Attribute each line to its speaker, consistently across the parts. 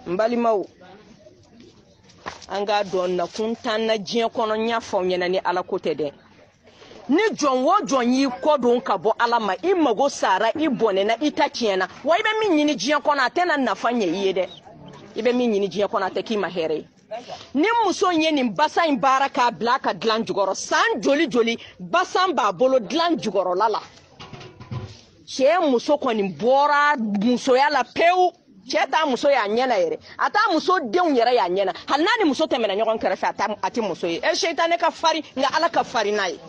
Speaker 1: mbalimaw anga don na kuntan na jiya kono nya fon yana ni ala kote de ni jon wo jon yi kodon ka bo ala ma imago sara ibone na itakiena wa ibe min nyini jiya kono atena na fanye yede ibe min nyini jiya kono ateki ma here ni muso nye ni basan baraka blaka dlan jugoro san joli joli basan ba bolo dlan jugoro lala che muso ko ni bora muso ya la peu cheta muso ya nyena yere ata muso deun yere ya nyena halnani muso temena nyokon kerefa ati muso e shaytane ka fari nga ala ka fari nai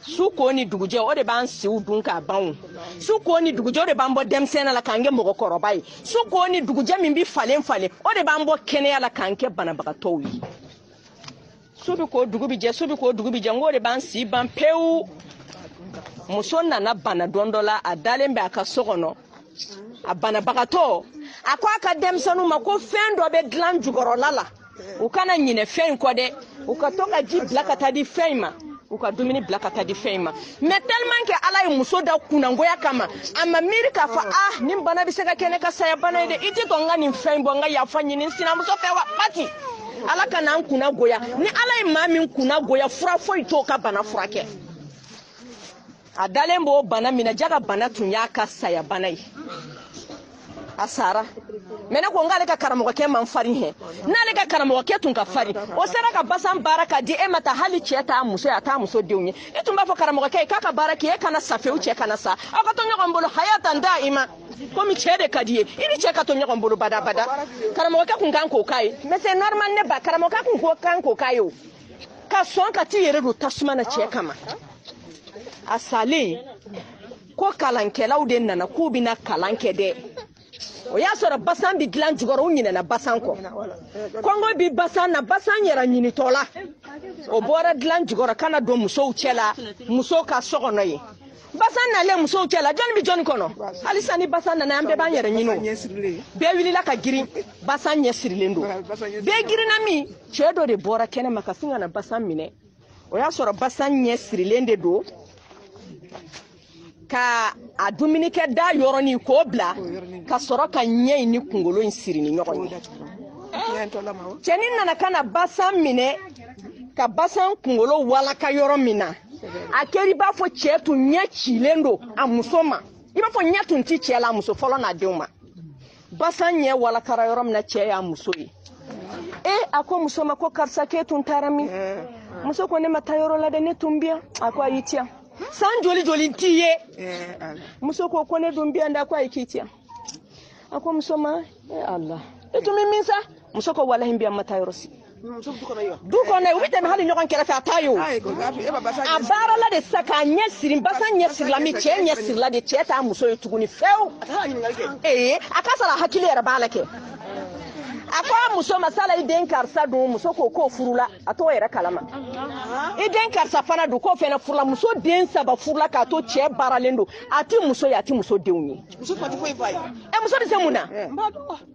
Speaker 1: su ko ni duguje o de ban siu dunka bawu su ko ni duguje o de ban bo demsena la kange mogo korobai su ko ni duguje min bi falen o de ban bo kene ya la kanke bana baga towi subi ko dugubi je ngore ban si ban peu muso nana bana dondola adalembe aka sogono abana bagato akwa aka demsanu mako fendo be glan jugoro lala ukana nyine fen ko de ukatoka ji blakata di fema ukadumini blakata di fema mais tellement que ala muso da kuna ngoya kama amerika fa nim bana bisega kene ka saya bana de iti to ngani fembo nga ya fanyi ni sina muso fe wa pati ala kana kuna goya ni ala mami kuna goya fura foi to ka bana furake adalembo bana mina jaga bana tunya ka saya bana yi asara mena ko ngale ka karamo ke man fari he nale ka karamo ke tun ka fari o sera ka basan baraka di e mata hali cheta muso ya ta muso deunye itumba fo karamo ke ka baraka e kana safe uche kana sa aka to nyoko mbolo hayatan daima ko mi chede kadie ini cheka to nyoko mbolo bada karamo ke kun kan ko kai mais c'est normal ne ba karamo ka kun ko kan ko kayo ka son ka ti yere do tasuma na cheka ma asale ko kalanke lawden nana ko bina kalanke de o ya soro basan bi glan jugoro nyina na basan ko kongo bi basan na basan yera nyini tola o bora glan jugoro kana do muso uchela muso ka sogono yi basan na le muso uchela jon bi jon kono alisa ni basan na ambe ban yera nyino be wili la ka giri basan nyesirile ndo be giri na mi chedo de bora kene makasinga na basan mine o ya soro basan nyesirile ndo do ka adumini ke da yoroni ko bla ka soro ka nyei ni kungolo insiri ni nyokoni chenin nana kana basan mine ka basan kungolo wala ka yoro mina akeri ba fo chetu nya chilendo amusoma iba fo nya tunti chela muso folo na deuma basan nye wala kara yoro mina che ya muso yi ako musoma ko karsa ke tun tarami muso ko ne matayoro la de ne tumbia akwa yitia san joli tiye muso ko kone dumbi anda kwa ikitia ako musoma Allah eto miminsa muso ko wala himbi amata yorosi duko na ubite mahali nyokon kera fa tayo abara la de saka nyesiri mbasa nyesiri la mi che nyesiri la de cheta muso yutuguni feu akasala hakili era balake akwa muso masala iden karsa do muso ko furula ato era kalama iden karsa fana do ko fena furula muso den saba furula ka to che baralendo ati muso deuni muso pati foi vai muso de semuna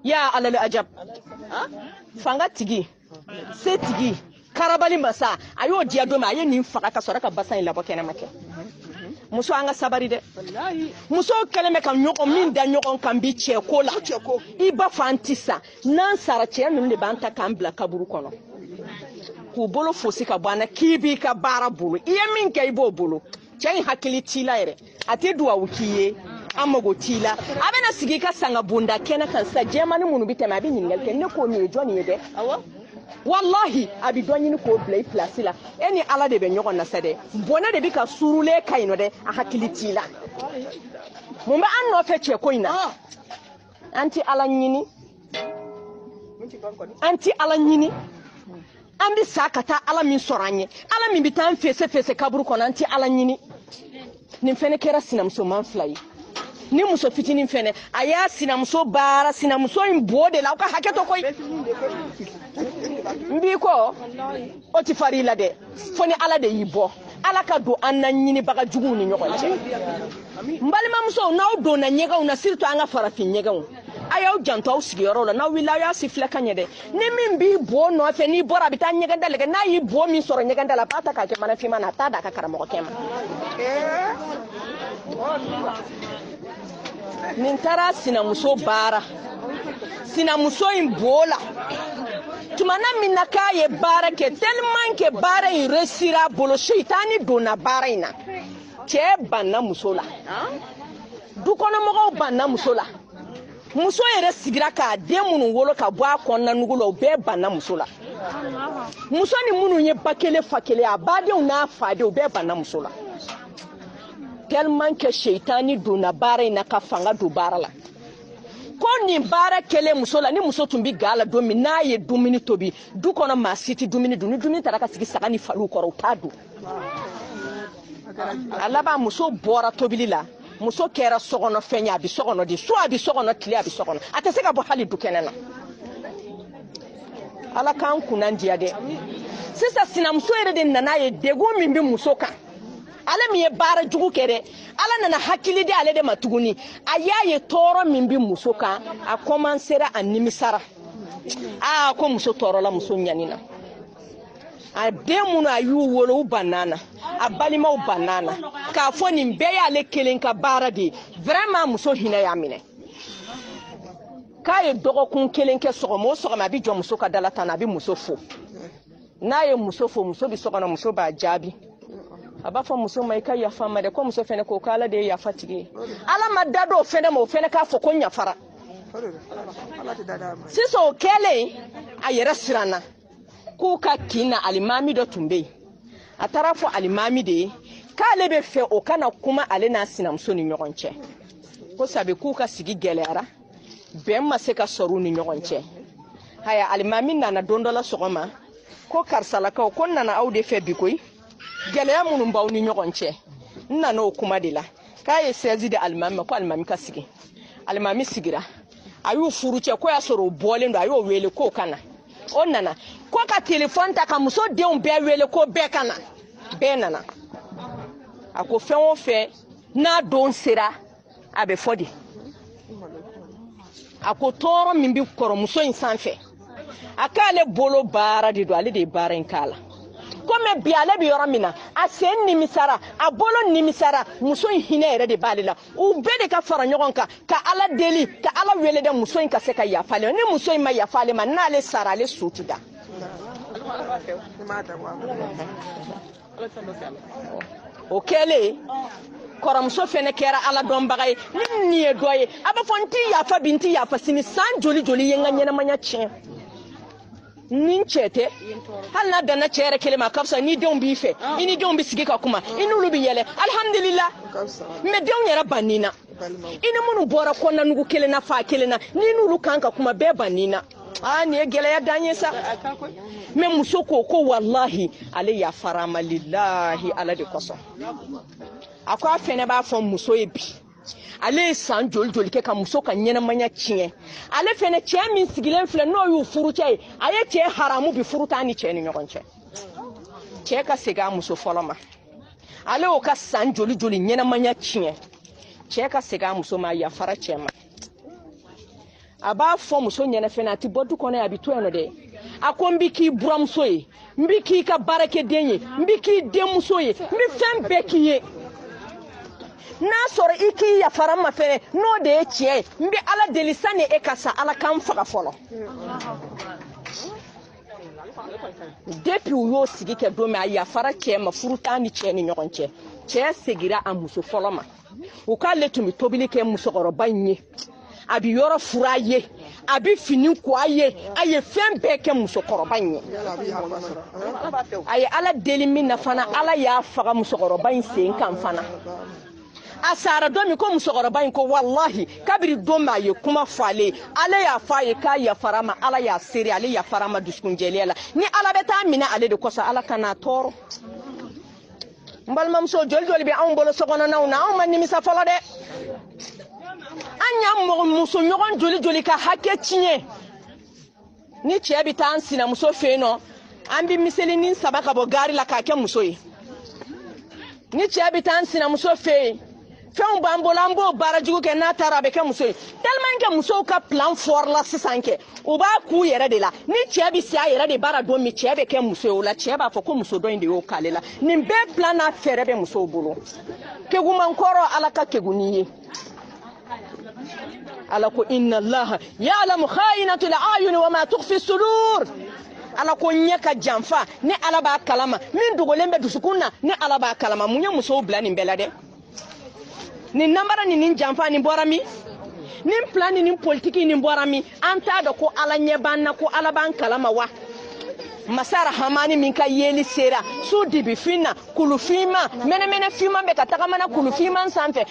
Speaker 1: ya alal ajab fanga tigi setigi karabali masa ayo dia do ma aye ni faka ka sora ka basan la bokena make muso anga sabari de wallahi muso keleme kan nyoko min da nyoko kan bi che ko la iba fantisa nan sara che num le banta kan bla kaburu kono ku bolo fosi ka bana kibi ka bara bulu iye min kay bo bulu chen hakili tila ere ate duwa wukiye amago tila abena sigi ka sanga bunda kena kan sa jemani munu bitema bi nyingal ken ne ko ni joni yede awa wallahi abi donyini ko play place la eni ala de be nyoko na sede bona de bi ka surule kaino de a hakiliti la mumba anno feche ko ina anti ala nyini ambi sakata ala min soranye ala min bitan fese kaburu ko anti ala nyini nim fene kera sinam so man fly ni muso fitinin fene aya sinamso bara sinamso imbode la ka haketo koy mbi ko o ti fari la de foni ala de yibo ala ka do ananyini baga jugu ni nyokonche mbali mamso na do na nyega una sirto anga farafin nyega aya o janto usigi yoro la na wila ya sifla kanyede ni mimbi bo no fe ni bora bitan nyega dalega na yi bo mi soro nyega dala pata ka ke mana fi mana tada ka karamo ko kema nintara sina muso bara sinamuso in bola tumana minna k'a ye baara kɛ tellement que baara in réussira bolo sheitani donna baara in na cɛ banna muso la du kɔnɔmɔgɔw banna muso la muso yɛrɛ sigira k'a den minnu wolo ka bɔ a kɔnɔna nugu la o bɛɛ banna muso la muso ni minnu ye ba kelen fa kelen a badenw n'a fadenw bɛɛ banna muso la tellement que sheitani donna baara in na ka fanga don baara la ko nin baara kelen muso la ni muso tun bi gala don min n'a ye dumuni tobi du kɔnɔ maa si tɛ dumuni dun ni dumuni taara ka sigi saga ni faliw kɔrɔ u t'a dun a laban muso bɔra tobili la muso kɛra sɔgɔnɔ fɛn ye a bi sɔgɔnɔ de so a bi sɔgɔnɔ tile a bi sɔgɔnɔ a tɛ se ka bɔ hali du kɛnɛ na ala k'an kunna diya dɛ sisan sinamuso yɛrɛ de nana ye degun min bi muso kan ale min ye baara jugu kɛ dɛ ala nana hakili di ale de ma tuguni a y'a ye tɔɔrɔ min bi muso kan a commencera a nimisara ko muso tɔɔrɔla muso ɲanina a den minnu a y'u wolo u bannana a balimaw bannana k'a fɔ nin bɛɛ y'ale kelen ka baara de ye vraiment muso hinɛ y'a minɛ k'a ye dɔgɔkun kelen kɛ sɔgɔma o sɔgɔma a bi jɔ muso ka dala tan na a bi muso fo n'a ye muso fo muso bi sɔgɔnɔ muso b'a jaabi a b'a fɔ muso ma i ka yafa ma dɛ ko muso fɛnɛ ko k'ala de ye yafa tigi ye ala ma da dɔ o fɛnɛ ma o fɛnɛ k'a fɔ ko n yafara sisan o kɛlen a yɛrɛ siranna k'u ka kin na alimami dɔ tun bɛ yen a taara fɔ alimami de ye k'ale bɛ fɛ o kana kuma ale n'a sinamuso ni ɲɔgɔn cɛ ko sabi k'u ka sigi gɛlɛyara bɛn ma se ka sɔrɔ u ni ɲɔgɔn cɛ haya alimami nana don dɔ la sɔgɔma ko karisalakaw ko n nana aw de fɛ bi koyi gɛlɛya minnu b'aw ni ɲɔgɔn cɛ n nana o kuma de la k'a ye sɛzi di alimami ma ko alimami ka sigi alimami sigira a y'u furu cɛ ko y'a sɔrɔ o bɔlen don a y'o wele k'o ka na o nana ko ka telefɔni ta ka muso denw bɛɛ wele ko bɛɛ ka na bɛɛ nana a ko fɛn o fɛn n'a don sera a bɛ fɔ de a ko tɔɔrɔ min bɛ kɔrɔmuso in sanfɛ a k'ale bolo baara de don ale de ye baara in k'a la komi bi ale bɛ yɔrɔ min na a sen nimisara a bolo nimisara muso in hinɛ yɛrɛ de b'ale la u bɛɛ de ka fara ɲɔgɔn kan ka ala deli ka ala wele dɛ muso in ka se ka yafa ale ma ni muso in ma yafa ale ma n'ale sara ale su ti da o kɛlen kɔrɔmuso fɛnɛ kɛra ala dɔnbaga ye ni nin ye dɔ ye a b'a fɔ n t'i yafa bi n t'i yafa sini san joli joli ye n ka ɲɛnamaya tiɲɛ nin cɛ tɛ hali n'a danna cɛ yɛrɛ kelen ma a ka fisa n'i denw b'i fɛ i ni denw bɛ sigi ka kuma i n'olu bɛ yɛlɛ alhamdulillah mais denw yɛrɛ banni na i ni minnu bɔra kɔnɔna nugu kelen na fa kelen na n'i n'olu kan ka kuma bɛɛ banni na nin ye gɛlɛya dan ye sa mais muso ko ko wallahi ale yafara ma lillahi ala de kosɔn a ko a fɛnɛ b'a fɔ muso ye bi ale ye san joli joli kɛ ka muso ka ɲɛnamaya tiɲɛ ale fɛnɛ cɛ min sigilen filɛ n'o y'u furu cɛ ye a ye cɛ haramu bi furu t'a ni cɛ ni ɲɔgɔn cɛ cɛ ka segin a muso fɔlɔ ma ale y'o ka san joli joli ɲɛnamaya tiɲɛ cɛ ka segin a muso ma a yafara cɛ ma a b'a fɔ muso ɲɛna fɛnɛ a tɛ bɔ du kɔnɔ a bɛ to yan nɔ dɛ a ko n bɛ k'i buramuso ye n bɛ k'i ka baarakɛden ye n bɛ k'i denmuso ye n bɛ fɛn bɛɛ k'i ye n'a sɔrɔ i k'i yafara ma fɛnɛ n'o de ye tiɲɛ ye n bɛ ala deli sani e ka sa ala k'an faga fɔlɔ depuis u y'o sigi kɛ don min a yafara cɛ ma furu t'a ni cɛ ni ɲɔgɔn cɛ cɛ segira a muso fɔlɔ ma u k'ale tun bɛ tobili kɛ musokɔrɔba in ye a bɛ yɔrɔ fura a ye a bɛ fini ko a ye fɛn bɛɛ kɛ musokɔrɔba in ye a ye ala deli min na fana ala y'a faga musokɔrɔba in sen kan fana a sara don min ko musokɔrɔba in ko wallahi kabiri don min a ye kuma fɔ ale ye ale y'a fɔ a ye k'a yafara ma ala y'a seere ale yafara ma dusukunjɛlenya la ni ala bɛ taa minɛ ale de kosɔn ala kan'a tɔɔrɔ n balimamuso joli joli bɛ anw bolo sokɔnɔnaw na anw ma nimisa fɔlɔ dɛ an y'a muso ɲɔgɔn joli joli ka hakɛ tiɲɛ ni cɛ bɛ taa an sinamuso fɛ yen nɔ an bɛ miselinin 3 ka bɔ gari la k'a kɛ muso ye ni cɛ bɛ taa an sinamuso fɛ yen fɛnw b'an bolo an b'o baara jugu kɛ n'a taara a bɛ kɛ muso ye tellement que musow ka plan fɔrila sisan kɛ u b'a k'u yɛrɛ de la ni cɛ bɛ se a yɛrɛ de baara don min cɛ bɛ kɛ muso ye o la cɛ b'a fɔ ko muso dɔ in de y'o k'ale la nin bɛɛ plan n'a fɛɛrɛ bɛ musow bolo keguman kɔrɔ ala ka keguni ye ala ko inna allaha ya'lamu kha'inatul a'yun wa ma tukhfi sudur ala ko nya ka janfa ni ala ba kalama min dogolen be dusukunna ni ala ba kalama munya muso bla ni bela de ni nambara ni janfa ni borami ni plan ni politique ni borami anta da ko ala nya banna ko ala ban kalama wa masara hamani min ka yeli sera su dibi finna kulufima mene fima be ka tagamana kulufima sanfe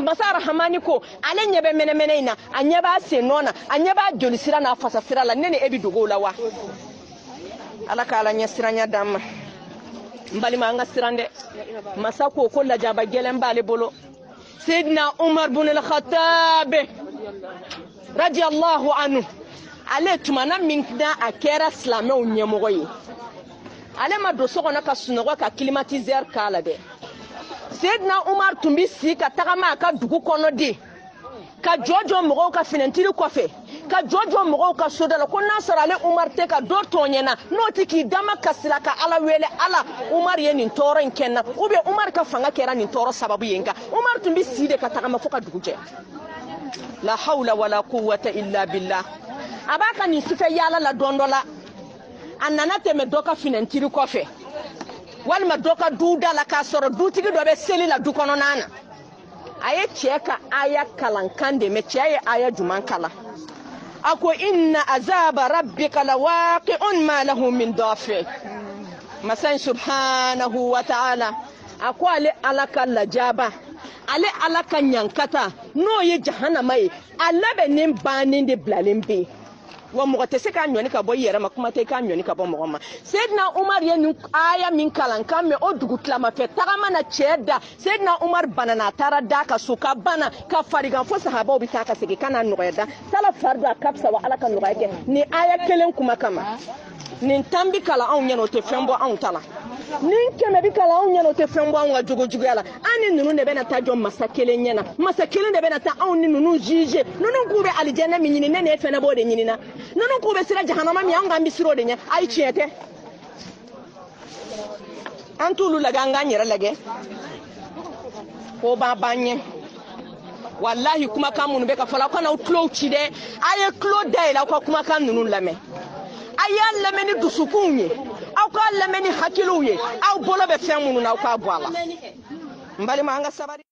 Speaker 1: masara hamani ko ale nyebe mene ina anyeba senona anyeba jolisira na fasa sira la nene ebi dogola wa ala kala nya siranya dam mbali ma nga sirande masako ko la jaba gelen bale bolo sayyidina umar ibn al-khattab radiyallahu anhu ale tumana minkna akera slameu nyemogoyi ale ma do sokona ka sunogo ka climatiser kala de sayyidina umar tumbi si ka tagama ka dugu kono de ka jojo mogo ka finentiri kofe ka jojo mogo ka sodala ko nasara ale umar te ka do tonyena no tiki dama kasila ka ala wele ala umar ye nin toro nkenna ube umar ka fanga kera nin toro sababu yenga umar tumbi si de ka tagama foka dugu je la hawla wala quwwata illa billah abaka ni sife yala la dondola anana teme doka finentiri kofe walma doka duda la ka soro dutigi do be seli la dukono nana aye cheka aya kalankande me cheye aya jumankala ako inna azaba rabbika lawaqi'un ma lahu min dafi masan subhanahu wa ta'ala ako ale alaka lajaba ale alaka nyankata no ye jahannama ye alabe nim banin de blalembe wa mo te se ka nyoni ka boy yere makuma te ka nyoni ka bo mo ma sayyidina umar ye ni aya min kalan kamme o dugu klama fe tagama na cheda sayyidina umar banana tara da ka suka bana ka fariga fo sahaba bi ta ka sege kana noyeda sala farda kapsa wa alaka noyake ni aya kelen kuma kama nin tambi kala on nyano te fembo on tala nin keme bi kala on nyano te fembo on wa jugo yala ani nunu ne bena ta jom masakele nyana masakele ne bena ta on ni nunu jije nunu kube aljanna mi nyini ne fe na bode nyini na nunu kube sira jahannama mi anga mbi siro de nya ay chiete antulu laga nganyere lage ko ba banye wallahi kuma kan mun be ka fala kana utlo chide aye klo dai la ko kuma kan nunu lame aya lameni dusukunye au ka lameni hakiluye au bolo be fen munu na ka bwala mbali ma nga sabari